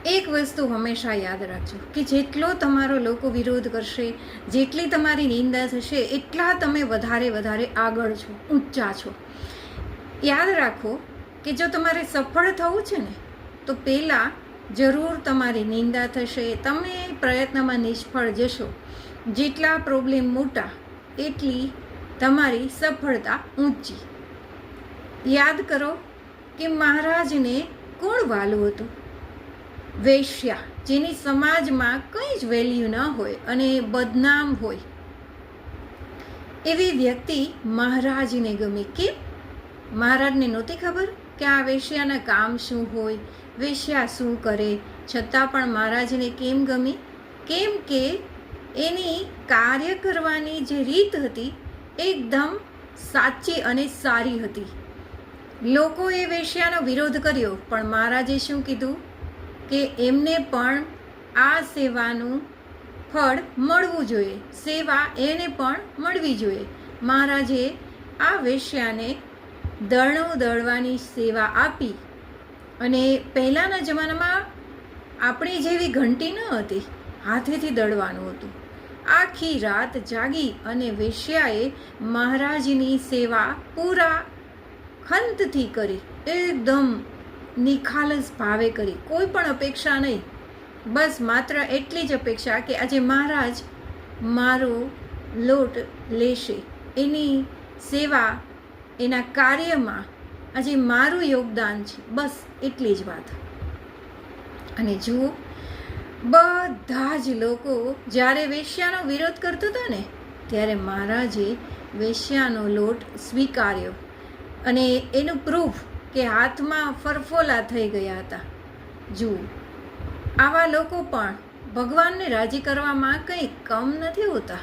એક વસ્તુ હંમેશા યાદ રાખજો કે જેટલો તમારો લોકો વિરોધ કરશે, જેટલી તમારી નિંદા થશે, એટલા તમે વધારે આગળ છો, ઊંચા છો. યાદ રાખો કે જો તમારે સફળ થવું છે ને, તો પહેલાં જરૂર તમારી નિંદા થશે, તમે પ્રયત્નમાં નિષ્ફળ જશો. જેટલા પ્રોબ્લેમ મોટા એટલી તમારી સફળતા ઊંચી. યાદ કરો કે મહારાજને કોણ વાલું હતું? વેશ્યા, જેની સમાજમાં કંઈ જ વેલ્યુ ન હોય અને બદનામ હોય, એવી વ્યક્તિ મહારાજને ગમી. કેમ? મહારાજને નહોતી ખબર કે આ વેશ્યાના કામ શું હોય, વેશ્યા શું કરે, છતાં પણ મહારાજને કેમ ગમી? કેમ કે એની કાર્ય કરવાની જે રીત હતી એકદમ સાચી અને સારી હતી. લોકોએ વેશ્યાનો વિરોધ કર્યો, પણ મહારાજે શું કીધું કે એમને પણ આ સેવાનું ફળ મળવું જોઈએ, સેવા એને પણ મળવી જોઈએ. મહારાજે આ વેશ્યાને દળણું દળવાની સેવા આપી. અને પહેલાંના જમાનામાં આપણી જેવી ઘંટી ન હતી, હાથેથી દળવાનું હતું. આખી રાત જાગી અને વેશ્યાએ મહારાજની સેવા પૂરા ખંતથી કરી, એકદમ નિખાલસ ભાવે કરી, કોઈ પણ અપેક્ષા નહીં. બસ માત્ર એટલી જ અપેક્ષા કે આજે મહારાજ મારો લોટ લેશે, એની સેવા, એના કાર્યમાં આજે મારું યોગદાન છે, બસ એટલી જ વાત. અને જુઓ, બધા જ લોકો જ્યારે વેશ્યાનો વિરોધ કરતા હતા ને, ત્યારે મહારાજે વેશ્યાનો લોટ સ્વીકાર્યો. અને એનું પ્રૂફ કે હાથમાં ફરફોલા થઈ ગયા હતા. જુઓ, આવા લોકો પણ ભગવાનને રાજી કરવામાં કંઈ કમ નથી હોતા.